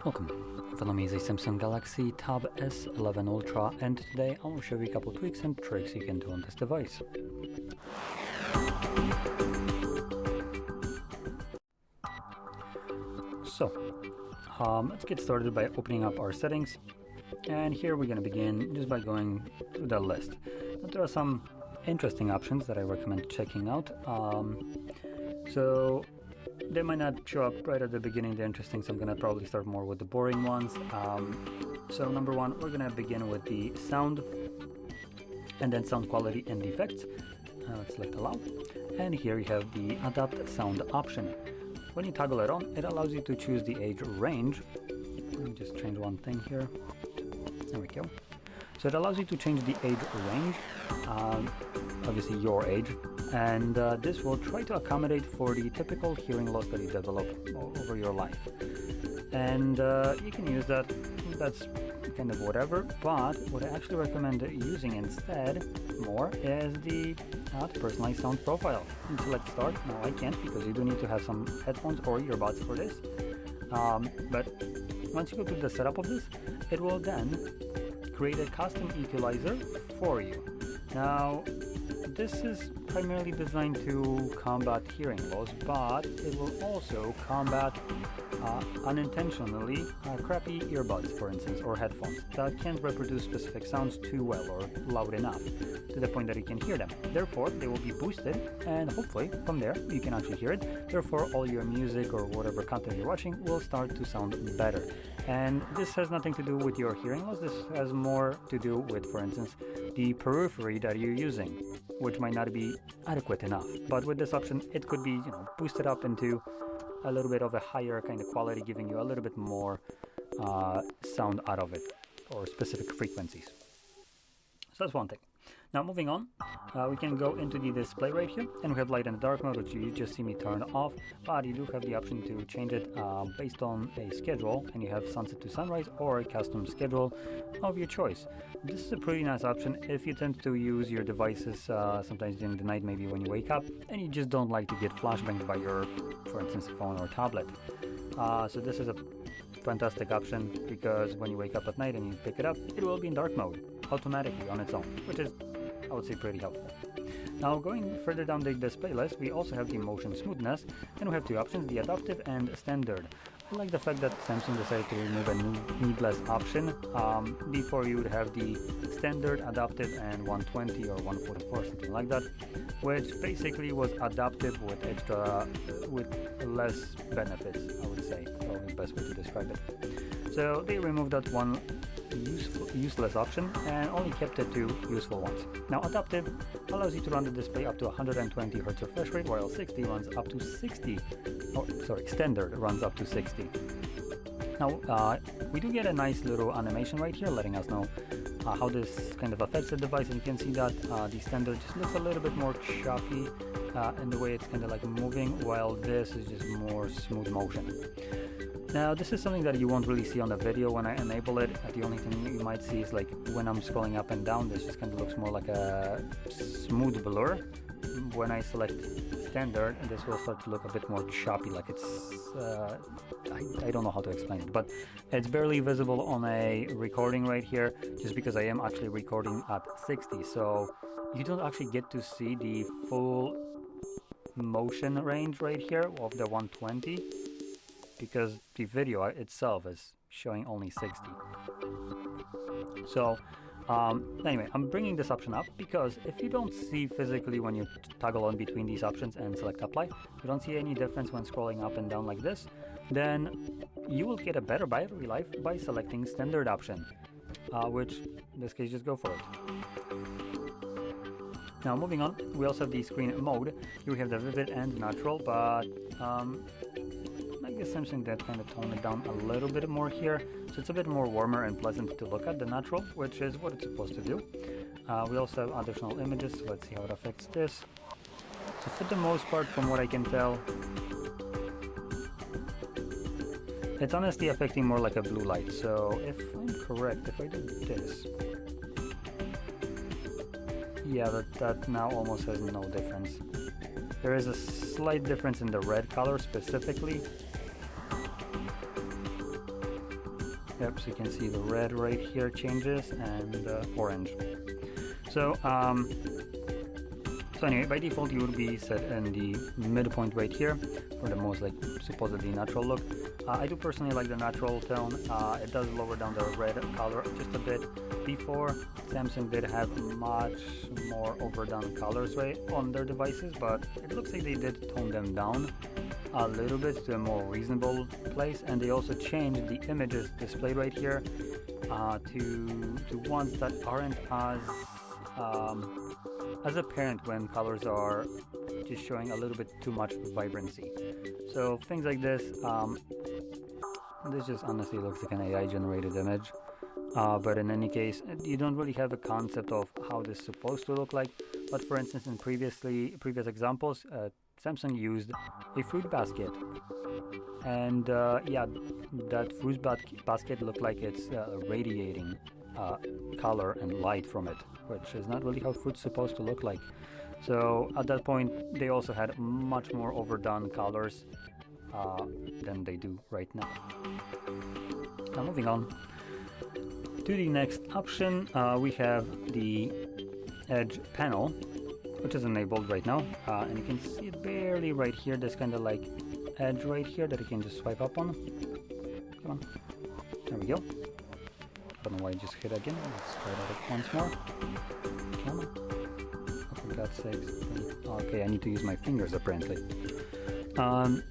Welcome, follow me is a Samsung Galaxy Tab S11 Ultra, and today I will show you a couple tweaks and tricks you can do on this device. So, let's get started by opening up our settings, and here we're going to begin just by going through the list. Now, there are some interesting options that I recommend checking out. So they might not show up right at the beginning, the interesting, so I'm going to probably start more with the boring ones. So number one, we're going to begin with the sound, and then sound quality and effects. Let's select allow, and here you have the adapt sound option. When you toggle it on, it allows you to choose the age range. Let me just change one thing here. There we go. So it allows you to change the age range, obviously your age, and this will try to accommodate for the typical hearing loss that you develop over your life. And you can use that, that's kind of whatever, but what I actually recommend using instead more is the personalized sound profile. You select start. Now I can't because you do need to have some headphones or earbuds for this, but once you go to the setup of this, it will then create a custom equalizer for you. Now this is primarily designed to combat hearing loss, but it will also combat unintentionally crappy earbuds, for instance, or headphones that can't reproduce specific sounds too well or loud enough to the point that you can hear them. Therefore, they will be boosted, and hopefully from there you can actually hear it. Therefore, all your music or whatever content you're watching will start to sound better. And this has nothing to do with your hearing loss. This has more to do with, for instance, the periphery that you're using, which might not be adequate enough. But with this option, it could be, boosted up into a little bit of a higher kind of quality, giving you a little bit more sound out of it, or specific frequencies. So that's one thing. Now moving on, we can go into the display right here, and we have light and dark mode, which you just see me turn off, but you do have the option to change it based on a schedule, and you have sunset to sunrise or a custom schedule of your choice. This is a pretty nice option if you tend to use your devices sometimes during the night, maybe when you wake up, and you just don't like to get flashbanged by your, for instance, phone or tablet. So this is a fantastic option, because when you wake up at night and you pick it up, it will be in dark mode automatically on its own, which is, I would say, pretty helpful. Now going further down the display list, we also have the Motion Smoothness, and we have two options, the adaptive and standard. I like the fact that Samsung decided to remove a needless option. Before you would have the standard, adaptive, and 120 or 144, something like that, which basically was adaptive with less benefits, I would say, probably the best way to describe it. So they removed that one useless option and only kept it two useful ones. Now adaptive allows you to run the display up to 120 Hz refresh rate, while 60 runs up to 60. Standard runs up to 60. Now we do get a nice little animation right here letting us know how this kind of affects the device, and you can see that the standard just looks a little bit more choppy in the way it's kind of like moving, while this is just more smooth motion. Now this is something that you won't really see on the video when I enable it. The only thing you might see is like when I'm scrolling up and down, this just kind of looks more like a smooth blur. When I select standard, this will start to look a bit more choppy, like it's I don't know how to explain it, but it's barely visible on a recording right here, just because I am actually recording at 60, so you don't actually get to see the full motion range right here of the 120, because the video itself is showing only 60. So anyway, I'm bringing this option up because if you don't see physically when you toggle on between these options and select apply, you don't see any difference when scrolling up and down like this, then you will get a better battery life by selecting standard option, which in this case, just go for it. Now moving on, we also have the screen mode. Here we have the vivid and natural, but I guess Samsung did kind of tone it down a little bit more here, so it's a bit more warmer and pleasant to look at, the natural, which is what it's supposed to do. We also have additional images, so let's see how it affects this. So for the most part, from what I can tell, it's honestly affecting more like a blue light. So if I'm correct, if I do this, yeah, that now almost has no difference. There is a slight difference in the red color specifically, Yep, so you can see the red right here changes and orange. So, so anyway, by default you would be set in the midpoint right here for the most like supposedly natural look. I do personally like the natural tone. It does lower down the red color just a bit. Before, Samsung did have much more overdone colors right on their devices, but it looks like they did tone them down a little bit to a more reasonable place, and they also changed the images displayed right here to ones that aren't as apparent when colors are just showing a little bit too much vibrancy. So things like this, this just honestly looks like an AI generated image. But in any case, you don't really have a concept of how this is supposed to look like. But for instance, in previous examples, Samsung used a fruit basket, and yeah, that fruit basket looked like it's radiating color and light from it, which is not really how fruit's supposed to look like. So at that point, they also had much more overdone colors than they do right now. Now moving on to the next option, we have the Edge panel, which is enabled right now, and you can see it barely right here. There's kind of like edge right here that you can just swipe up on. Come on, there we go. I don't know why I just hit again. Let's try that once more. Come on. Oh, for God's sakes. Okay, I need to use my fingers apparently.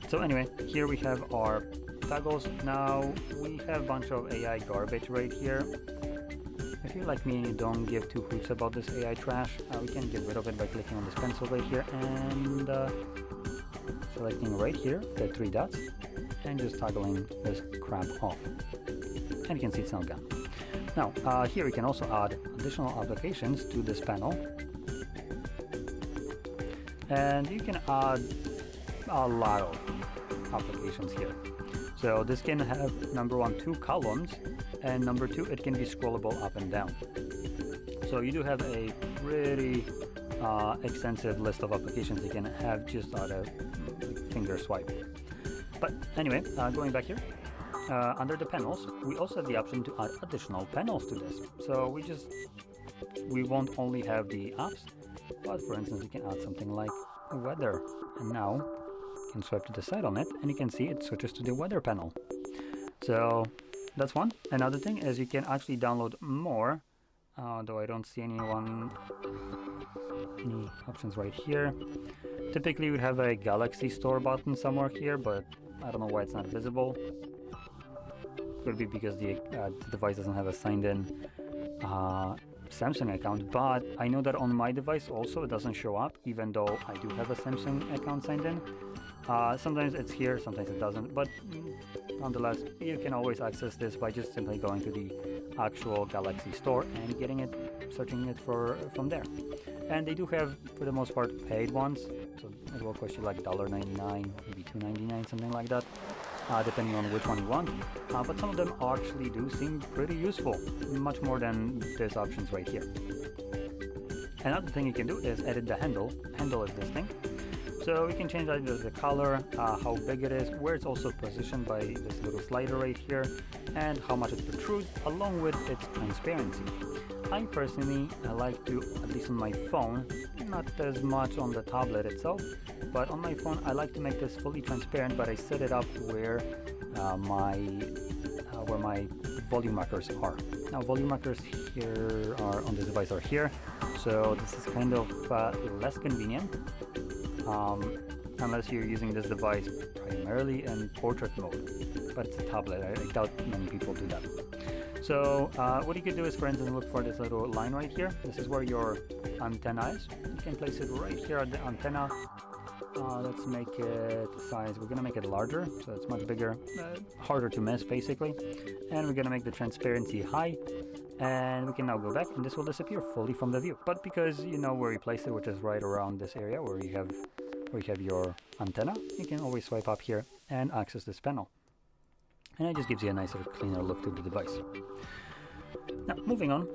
So anyway, here we have our toggles. Now we have a bunch of AI garbage right here. If you're like me and you don't give two hoots about this AI trash, we can get rid of it by clicking on this pencil right here and selecting right here the three dots and just toggling this crap off. And you can see it's now gone. Now here we can also add additional applications to this panel, and you can add a lot of applications here. So this can have number one, 2 columns, and number 2, it can be scrollable up and down. So you do have a pretty extensive list of applications you can have just at a finger swipe. But anyway, going back here, under the panels, we also have the option to add additional panels to this. So we won't only have the apps, but for instance, we can add something like weather, and now you can swipe to the side on it, and you can see it switches to the weather panel. So that's one. Another thing is you can actually download more, though I don't see any options right here. Typically, you would have a Galaxy Store button somewhere here, but I don't know why it's not visible. Could be because the device doesn't have a signed-in Samsung account, but I know that on my device also it doesn't show up, even though I do have a Samsung account signed in. Sometimes it's here, sometimes it doesn't, but nonetheless, you can always access this by just simply going to the actual Galaxy Store and getting it, searching it from there. And they do have, for the most part, paid ones, so it will cost you like $1.99, maybe $2.99, something like that, depending on which one you want. But some of them actually do seem pretty useful, much more than these options right here. Another thing you can do is edit the handle. Handle is this thing. So we can change either the color, how big it is, where it's also positioned by this little slider right here, and how much it protrudes, along with its transparency. I personally like to, at least on my phone, not as much on the tablet itself, but on my phone I like to make this fully transparent, but I set it up where my volume markers are. Now volume markers here are on this device are here, so this is kind of less convenient. Unless you're using this device primarily in portrait mode, but it's a tablet. I doubt many people do that. So what you could do is, for instance, look for this little line right here. This is where your antenna is. You can place it right here at the antenna. Let's make it size. We're gonna make it larger, so it's much bigger, harder to miss basically. And we're gonna make the transparency high. And we can now go back, and this will disappear fully from the view. But because you know where you place it, which is right around this area where you have your antenna, you can always swipe up here and access this panel. And it just gives you a nicer, cleaner look to the device. Now, moving on.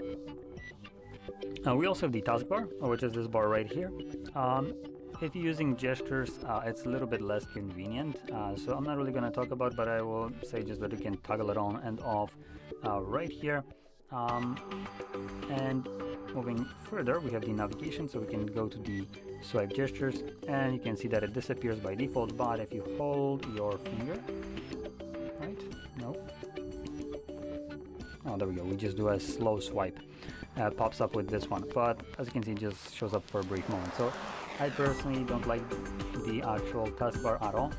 We also have the taskbar, which is this bar right here. if you're using gestures, it's a little bit less convenient, so I'm not really going to talk about, but I will say just that you can toggle it on and off right here. And moving further, we have the navigation, so we can go to the swipe gestures, and you can see that it disappears by default, but if you hold your finger, right? No. Oh, there we go. We just do a slow swipe. Pops up with this one, but as you can see, it just shows up for a brief moment. So I personally don't like the actual taskbar at all.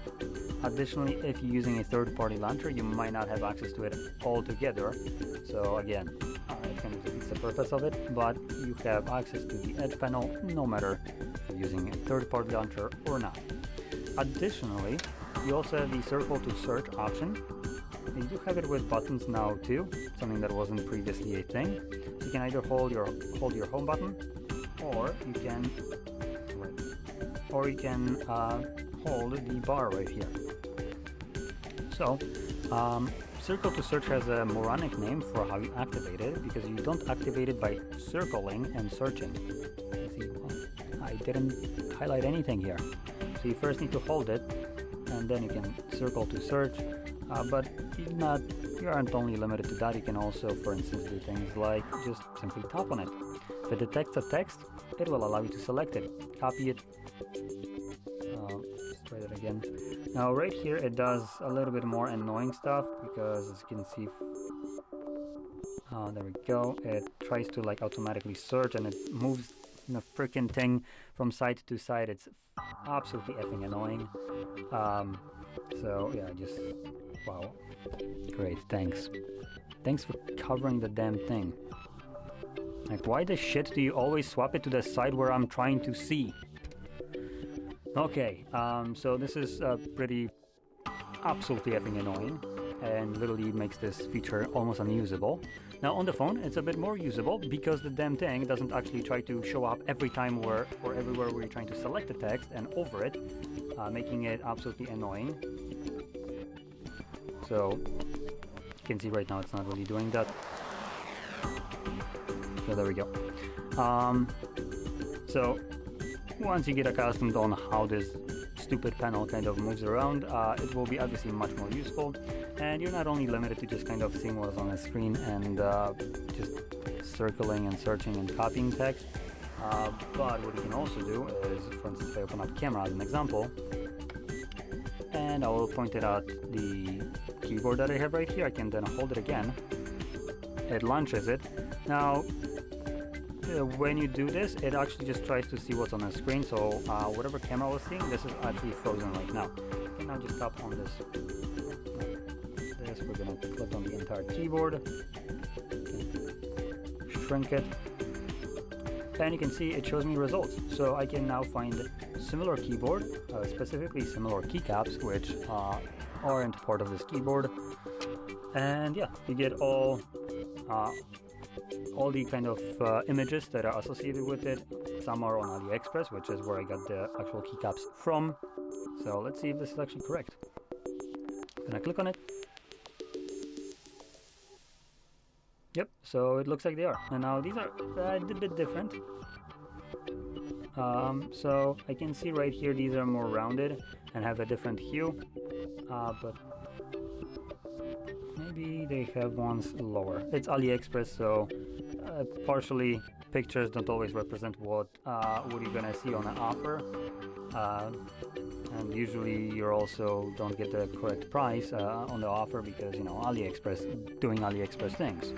Additionally, if you're using a third-party launcher, you might not have access to it altogether. So again, it kind of defeats the purpose of it, but you have access to the Edge panel no matter if you're using a third-party launcher or not. Additionally, you also have the circle to search option. You do have it with buttons now too, something that wasn't previously a thing. So you can either hold your home button, or you can hold the bar right here. So circle to search has a moronic name for how you activate it, because you don't activate it by circling and searching. You see, well, I didn't highlight anything here. So you first need to hold it, and then you can circle to search. But you aren't only limited to that. You can also, for instance, do things like just simply tap on it. If it detects a text, it will allow you to select it, copy it. Let's try that again. Now right here it does a little bit more annoying stuff, because as you can see, there we go, it tries to like automatically search, and it moves the freaking thing from side to side. It's absolutely effing annoying. So yeah, just wow, great, thanks for covering the damn thing. Like, why the shit do you always swap it to the side where I'm trying to see? Okay, so this is pretty absolutely effing annoying, and literally makes this feature almost unusable. Now on the phone, it's a bit more usable, because the damn thing doesn't actually try to show up every time or everywhere where you're trying to select the text and over it, making it absolutely annoying. So you can see right now it's not really doing that. So there we go. So once you get accustomed on how this stupid panel kind of moves around, it will be obviously much more useful, and you're not only limited to just kind of seeing what's on the screen and just circling and searching and copying text, but what you can also do is, for instance, if I open up camera as an example, and I will point it at the keyboard that I have right here, I can then hold it again, it launches it. Now when you do this, it actually just tries to see what's on the screen, so whatever camera I was seeing, this is actually frozen right now. Okay, now just tap on this. We're gonna click on the entire keyboard, shrink it, and you can see it shows me results. So I can now find similar keyboard, specifically similar keycaps, which aren't part of this keyboard, and yeah, you get all the kind of images that are associated with it. Some are on AliExpress, which is where I got the actual keycaps from. So let's see if this is actually correct. Gonna click on it. Yep, so it looks like they are. And now these are a bit different. So I can see right here these are more rounded and have a different hue, but maybe they have ones lower. It's AliExpress, so partially pictures don't always represent what you're gonna see on an offer, and usually you also don't get the correct price on the offer, because you know, AliExpress doing AliExpress things.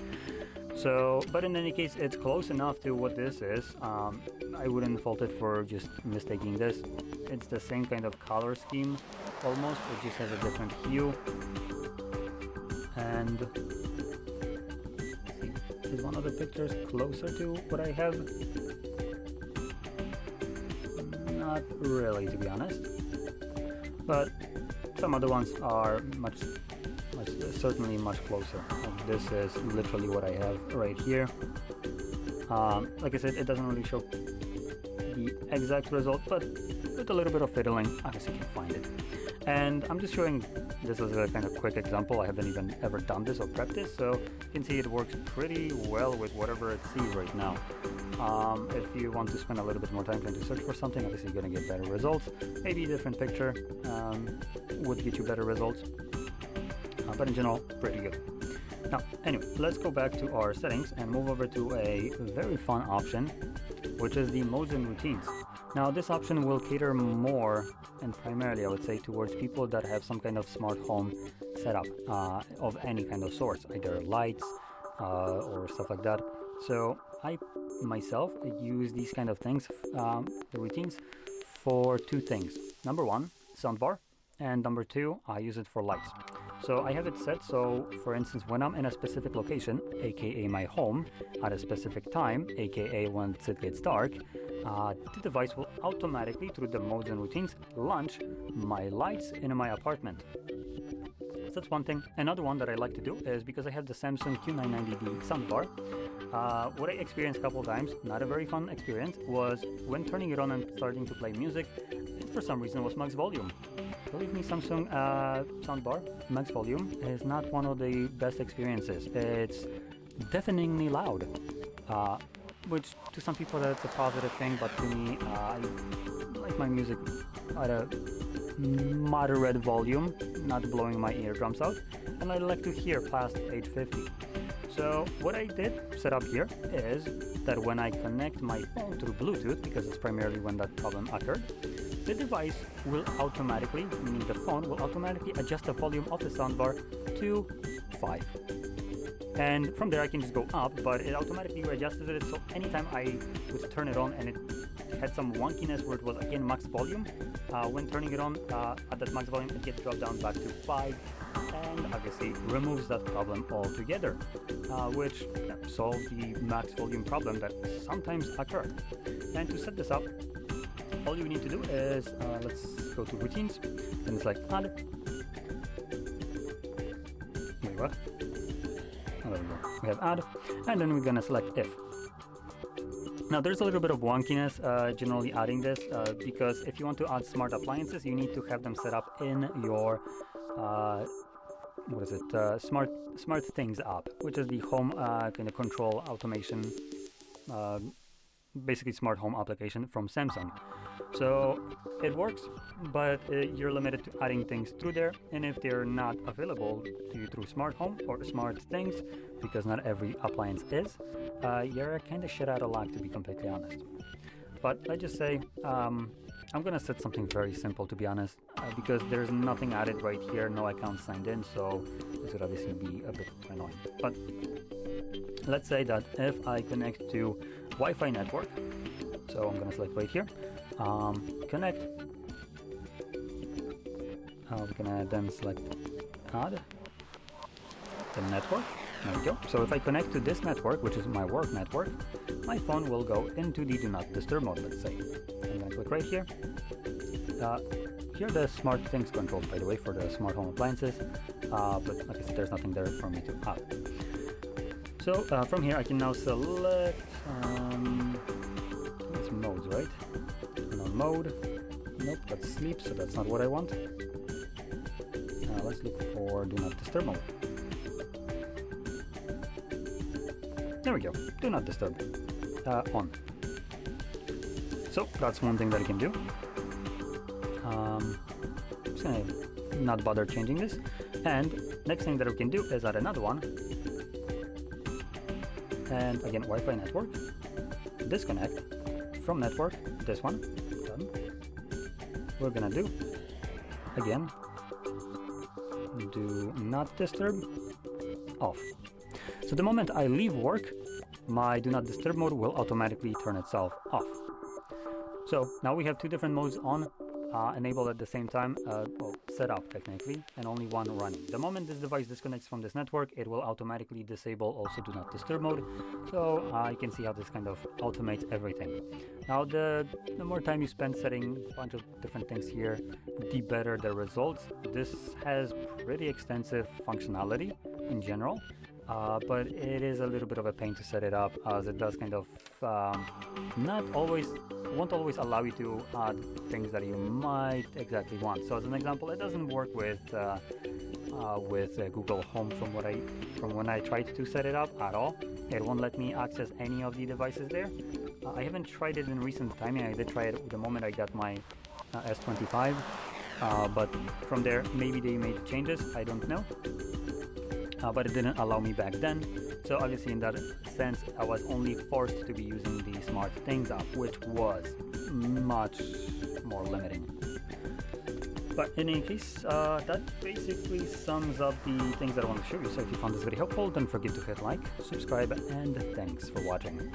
So, but in any case, it's close enough to what this is. I wouldn't fault it for just mistaking this. It's the same kind of color scheme almost, it just has a different hue. And is one of the pictures closer to what I have? Not really, to be honest, but some other ones are certainly much closer. Like this is literally what I have right here. Like I said, it doesn't really show the exact result, but with a little bit of fiddling, obviously you can find it. And I'm just showing this is a kind of quick example. I haven't even ever done this or prepped this, so you can see it works pretty well with whatever it sees right now. If you want to spend a little bit more time trying to search for something, obviously you're going to get better results. Maybe a different picture would get you better results, but in general, pretty good. Now, anyway, let's go back to our settings and move over to a very fun option, which is the modes and routines. Now, this option will cater more and primarily, I would say, towards people that have some kind of smart home setup of any kind of source, either lights or stuff like that. So I myself use these kind of things, the routines, for two things. Number one, soundbar, and number two, I use it for lights. So I have it set so, for instance, when I'm in a specific location, aka my home, at a specific time, aka when it gets dark, the device will automatically, through the modes and routines, launch my lights in my apartment. So that's one thing. Another one that I like to do is, because I have the Samsung Q990D soundbar, what I experienced a couple of times, not a very fun experience, was when turning it on and starting to play music, it for some reason was max volume. Believe me, Samsung soundbar, max volume, is not one of the best experiences. It's deafeningly loud, which to some people that's a positive thing, but to me, I like my music at a moderate volume, not blowing my eardrums out, and I like to hear past 850. So what I did set up here is that when I connect my phone through Bluetooth, because it's primarily when that problem occurred, the device will automatically, meaning the phone will automatically adjust the volume of the soundbar to 5. And from there I can just go up, but it automatically readjusts it, so anytime I would turn it on and it had some wonkiness where it was again max volume, when turning it on at that max volume, it gets dropped down back to 5, and obviously removes that problem altogether, which solves the max volume problem that sometimes occur. And to set this up, all you need to do is, let's go to routines, and it's like add. Wait, what? Oh, there we go. We have add, and then we're gonna select if. Now there's a little bit of wonkiness generally adding this, because if you want to add smart appliances, you need to have them set up in your smart things app, which is the home kind of control automation, basically smart home application from Samsung. So it works, but you're limited to adding things through there, and if they're not available to you through smart home or smart things, because not every appliance is, you're kind of shit out of luck, to be completely honest. But let's just say I'm gonna set something very simple, to be honest, because there's nothing added right here, no account signed in, so this would obviously be a bit annoying. But let's say that if I connect to Wi-Fi network, so I'm gonna select right here, connect, we're gonna then select add the network. There we go. So if I connect to this network, which is my work network, my phone will go into the do not disturb mode, let's say. I'm gonna click right here. Here are the smart things controls, by the way, for the smart home appliances, but like I said, there's nothing there for me to add. So from here I can now select it's modes, right? No mode. Nope, that's sleep, so that's not what I want. Let's look for do not disturb mode. There we go, do not disturb, on. So that's one thing that I can do. I'm just gonna not bother changing this. And next thing that we can do is add another one. And again, Wi-Fi network, disconnect from network, this one, done. We're gonna do, again, do not disturb, off. So the moment I leave work, my do not disturb mode will automatically turn itself off. So now we have two different modes on, enabled at the same time, well, set up technically, and only one running. The moment this device disconnects from this network, it will automatically disable also do not disturb mode. So you can see how this kind of automates everything. Now the more time you spend setting a bunch of different things here, the better the results. This has pretty extensive functionality in general. but it is a little bit of a pain to set it up, as it does kind of won't always allow you to add things that you might exactly want. So as an example, it doesn't work with Google Home from when I tried to set it up at all. It won't let me access any of the devices there. I haven't tried it in recent time. I did try it the moment I got my S25, but from there maybe they made changes, I don't know. But it didn't allow me back then. So obviously in that sense, I was only forced to be using the Smart Things app, which was much more limiting. But in any case, that basically sums up the things that I want to show you. So if you found this video helpful, don't forget to hit like, subscribe, and thanks for watching.